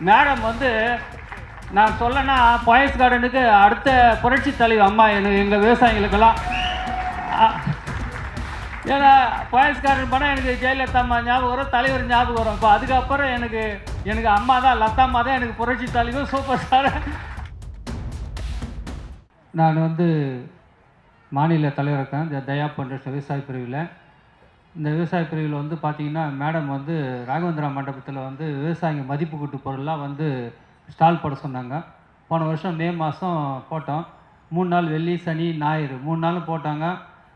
Madam வந்து நான் சொல்லனா பாயஸ் கார்டனுக்கு அடுத்த புரட்சி தலைவர் அம்மா எங்கள் விவசாயிகளுக்கெல்லாம். ஏன்னா பாயஸ் கார்டன் படம் எனக்கு ஜெயலலிதா அம்மா ஞாபகம் வரும், தலைவர் ஞாபகம் வரும். இப்போ அதுக்கப்புறம் எனக்கு அம்மா தான், லதா அம்மா தான் எனக்கு புரட்சி தலைவர், சூப்பர் ஸ்டார். நான் வந்து மாநில தலைவர் இருக்கேன் இந்த தயா பண்ற விவசாய பிரிவில். இந்த விவசாய பிரிவில் வந்து பார்த்திங்கன்னா மேடம் வந்து ராகவேந்திரா மண்டபத்தில் வந்து விவசாயிங்க மதிப்பு கூட்டு பொருள்லாம் வந்து ஸ்டால் போட சொன்னாங்க. போன வருஷம் மே மாதம் போட்டோம். 3 நாள் வெள்ளி சனி ஞாயிறு 3 நாளும் போட்டாங்க.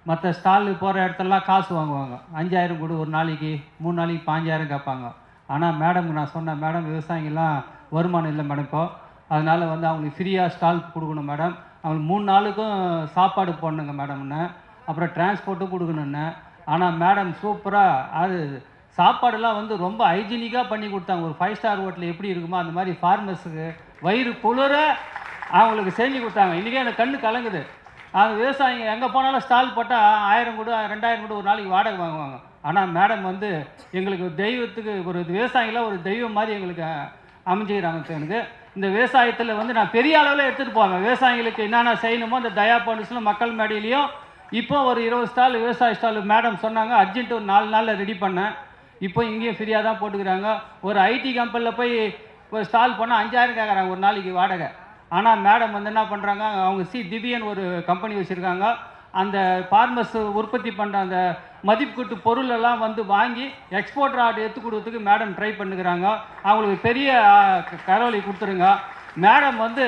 மற்ற ஸ்டாலு போகிற இடத்துலலாம் காசு வாங்குவாங்க. 5000 கொடு ஒரு நாளைக்கு, 3 நாளைக்கு 5000 கேட்பாங்க. ஆனால் மேடம்க்கு நான் சொன்னேன், மேடம் விவசாயிங்கெல்லாம் வருமானம் இல்லை மேடம் இப்போ, அதனால் வந்து அவங்களுக்கு ஃப்ரீயாக ஸ்டால் கொடுக்கணும் மேடம், அவங்களுக்கு 3 நாளுக்கும் சாப்பாடு போடணுங்க மேடம்னு, அப்புறம் டிரான்ஸ்போர்ட்டும் கொடுக்கணுன்னு. ஆனால் மேடம் சூப்பராக அது சாப்பாடெல்லாம் வந்து ரொம்ப ஹைஜீனிக்காக பண்ணி கொடுத்தாங்க. ஒரு 5 ஸ்டார் ஹோட்டலில் எப்படி இருக்குமோ அந்த மாதிரி ஃபார்மர்ஸுக்கு வயிறு குளிர அவங்களுக்கு செஞ்சு கொடுத்தாங்க. இன்றைக்கே எனக்கு கண்ணு கலங்குது. அது விவசாயிங்க எங்கே போனாலும் ஸ்டால் போட்டால் 1000 கொடு 2000 கொடு ஒரு நாளைக்கு வாடகை வாங்குவாங்க. ஆனால் மேடம் வந்து எங்களுக்கு தெய்வத்துக்கு ஒரு விவசாயிகளாக ஒரு தெய்வம் மாதிரி எங்களுக்கு அமைஞ்சுக்கிறாங்க. எனக்கு இந்த விவசாயத்தில் வந்து நான் பெரிய அளவில் எடுத்துகிட்டு போவேன். விவசாயிகளுக்கு என்னென்ன செய்யணுமோ இந்த தயா பவுண்டேஷனில் மக்கள் மேடையிலையும் இப்போ ஒரு 20 ஸ்டால் விவசாய ஸ்டால் மேடம் சொன்னாங்க, அர்ஜென்ட் ஒரு 4 நாளில் ரெடி பண்ணேன். இப்போ இங்கேயும் ஃப்ரீயாக தான் போட்டுக்கிறாங்க. ஒரு ஐடி கம்பெனியில் போய் ஒரு ஸ்டால் போனால் 5000 கேட்குறாங்க ஒரு நாளைக்கு வாடகை. ஆனால் மேடம் வந்து என்ன பண்ணுறாங்க, அவங்க திவ்யன் ஒரு கம்பெனி வச்சுருக்காங்க. அந்த ஃபார்மர்ஸ் உற்பத்தி பண்ணுற அந்த மதிப்புக்கூட்டு பொருளெல்லாம் வந்து வாங்கி எக்ஸ்போர்ட் ஆர்டர் எடுத்து கொடுத்ததுக்கு மேடம் ட்ரை பண்ணுகிறாங்க. அவங்களுக்கு பெரிய கரவொலி கொடுத்துருங்க. மேடம் வந்து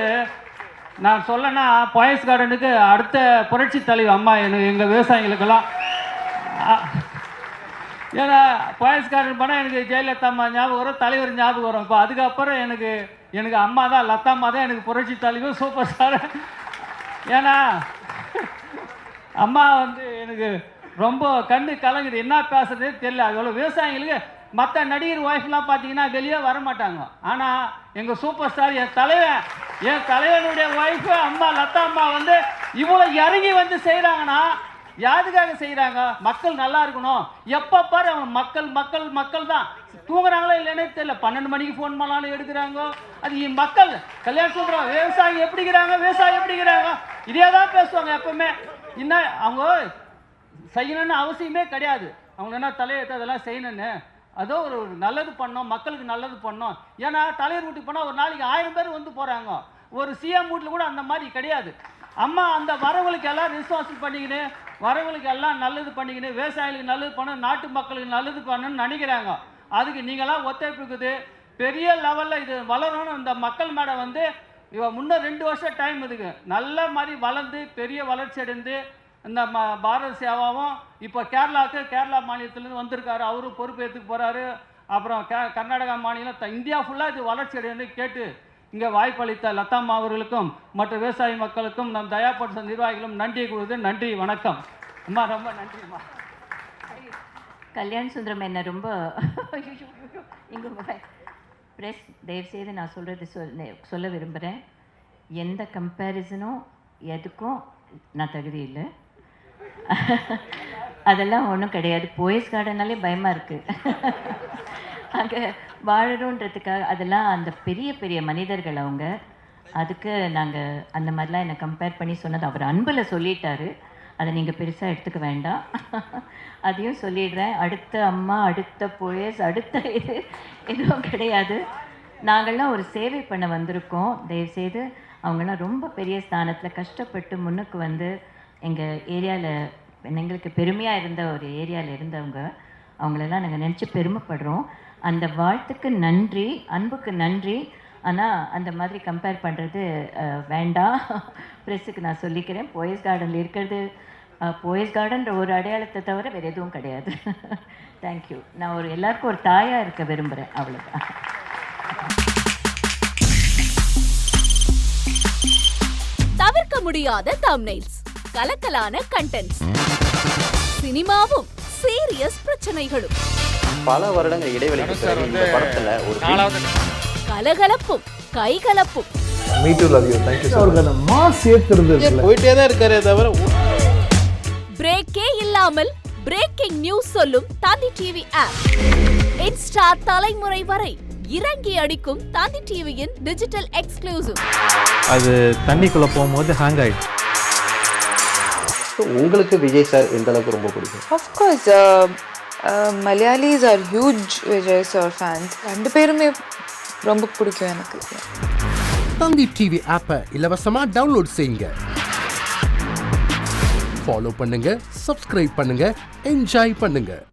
நான் சொல்லனா பாயஸ் கார்டனுக்கு அடுத்த புரட்சி தலைவர் அம்மா எங்கள் விவசாயிகளுக்கெல்லாம். ஏன்னா பாயஸ் கார்டன் படம் எனக்கு ஜெயலலிதா அம்மா ஞாபகம் வரும், தலைவர் ஞாபகம் வரும். இப்போ அதுக்கப்புறம் எனக்கு அம்மா தான், லதா அம்மா தான் எனக்கு புரட்சி தலைவர், சூப்பர் ஸ்டார். ஏன்னா அம்மா வந்து எனக்கு ரொம்ப கண்ணு கலங்குது, என்ன பேசுறதே தெரியல. அவ்வளோ விவசாயிகளுக்கு மற்ற நடிகர் ஒய்ஃப்லாம் பார்த்தீங்கன்னா வெளியே வரமாட்டாங்க. ஆனால் எங்கள் சூப்பர் ஸ்டார் என் தலைவனுடைய ஒய்ஃபு அம்மா லதா அம்மா வந்து இவ்வளோ இறங்கி வந்து செய்கிறாங்கன்னா யாருக்காக செய்கிறாங்க? மக்கள் நல்லா இருக்கணும். எப்போ பாரு அவங்க மக்கள் தான். தூங்குறாங்களோ இல்லைன்னே தெரியல. 12 மணிக்கு ஃபோன் பண்ணாலும் எடுக்கிறாங்க. அது மக்கள் கல்யாணம் சொல்கிறோம், விவசாயம் எப்படிங்கிறாங்க இதே தான் பேசுவாங்க எப்பவுமே. இன்னும் அவங்க செய்யணும்னு அவசியமே கிடையாது. அவங்க என்ன தலையெடுத்து அதெல்லாம் செய்யணுன்னு, அதோ ஒரு நல்லது பண்ணோம், மக்களுக்கு நல்லது பண்ணோம். ஏன்னா தலைவர் வீட்டுக்கு போனால் ஒரு நாளைக்கு 1000 பேர் வந்து போகிறாங்க. ஒரு சிஎம் வீட்டில் கூட அந்த மாதிரி கிடையாது. அம்மா அந்த வரவங்களுக்கு எல்லாம் ரெஸ்பான்சிபிள் பண்ணிக்கின்னு, வரவங்களுக்கு எல்லாம் நல்லது பண்ணிக்கின்னு, விவசாயிகளுக்கு நல்லது பண்ணணும், நாட்டு மக்களுக்கு நல்லது பண்ணணும்னு நினைக்கிறாங்க. அதுக்கு நீங்களாம் ஒத்துழைப்புக்குது. பெரிய லெவலில் இது வளரணும். இந்த மக்கள் மேடம் வந்து முன்னர் 2 வருஷம் டைம் இதுக்கு நல்ல மாதிரி வளர்ந்து பெரிய வளர்ச்சி அடைந்து இந்த பாரத சேவாவும் இப்போ கேரளா மாநிலத்திலேருந்து வந்திருக்காரு. அவரும் பொறுப்பேற்றுக்கு போகிறாரு. அப்புறம் கர்நாடகா மாநிலம் இந்தியா ஃபுல்லாக இது வளர்ச்சி அடைந்து கேட்டு இங்கே வாய்ப்பளித்த லதா அம்மா அவர்களுக்கும் மற்ற விவசாய மக்களுக்கும் நம் தயா பவுண்டேஷன் நிர்வாகிகளும் நன்றி கூறுவது. நன்றி, வணக்கம் அம்மா, ரொம்ப நன்றிம்மா. கல்யாண் சுந்தரம் என்ன ரொம்ப இங்கே ப்ரெஸ் தயவுசெய்து நான் சொல்கிறது சொல்ல விரும்புகிறேன். எந்த கம்பேரிசனும் எதுக்கும் நான் தகுதி இல்லை. அதெல்லாம் ஒன்றும் கிடையாது. போயஸ் கார்டனாலே பயமாக இருக்குது. அங்கே வாழறோன்றதுக்காக அதெல்லாம் அந்த பெரிய பெரிய மனிதர்கள் அவங்க. அதுக்கு நாங்கள் அந்த மாதிரிலாம் என்னை கம்பேர் பண்ணி சொன்னது அவர் அன்பில் சொல்லிட்டாரு. அதை நீங்கள் பெருசாக எடுத்துக்க வேண்டாம். அதையும் சொல்லிடுறேன். அடுத்த அம்மா, அடுத்த போயஸ், அடுத்த இது எதுவும் கிடையாது. நாங்கள்லாம் ஒரு சேவை பண்ண வந்திருக்கோம். தயவுசெய்து அவங்களாம் ரொம்ப பெரிய ஸ்தானத்தில் கஷ்டப்பட்டு முன்னுக்கு வந்து எங்கள் ஏரியாவில் எங்களுக்கு பெருமையாக இருந்த ஒரு ஏரியாவில் இருந்தவங்க. அவங்களெல்லாம் நாங்கள் நினச்சி பெருமைப்படுறோம். அந்த வாழ்த்துக்கு நன்றி, அன்புக்கு நன்றி. ஆனால் அந்த மாதிரி கம்பேர் பண்ணுறது வேண்டாம். ப்ரெஸ்ஸுக்கு நான் சொல்லிக்கிறேன். போயஸ் கார்டனில் இருக்கிறது போயஸ் கார்டன்ற ஒரு அடையாளத்தை தவிர வேறு எதுவும் கிடையாது. தேங்க்யூ. நான் எல்லாருக்கும் ஒரு தாயாக இருக்க விரும்புகிறேன், அவ்வளோதான். தவிர்க்க முடியாத தம்ப்நெயில்ஸ், கலக்கலான கண்டென்ட்ஸ், சினிமாவும் சீரியஸ் பிரச்சனைகளும், பல வருடங்கள் இடைவெளிக்கு பிறகு இந்த படத்துல ஒரு கலகலப்பும் கைகலப்பும், போயிட்டே தான் இருக்காரே தவிர பிரேக்கே இல்லாமல் பிரேக்கிங் நியூஸ் சொல்லும் தந்தி டிவி ஆப். இன்ஸ்டா தலைமுறை வரை இறங்கி அடிக்கும் தந்தி டிவியின் டிஜிட்டல் எக்ஸ்க்ளூசிவ். அது தண்ணிக்குள்ள போகும்போது ஹேங் ஆயிடுச்சு. உங்களுக்கு விஜய் சார் எந்த அளவுக்கு ரொம்ப பிடிக்கும்? Of course, Malayalis are huge Vijay sir fans. ரெண்டு பேருமே ரொம்ப பிடிக்கும் எனக்கு. தந்தி டிவி ஆப்பை இலவசமா டவுன்லோட் செய்யுங்க. ஃபாலோ பண்ணுங்க, சப்ஸ்கிரைப் பண்ணுங்க, என்ஜாய் பண்ணுங்க.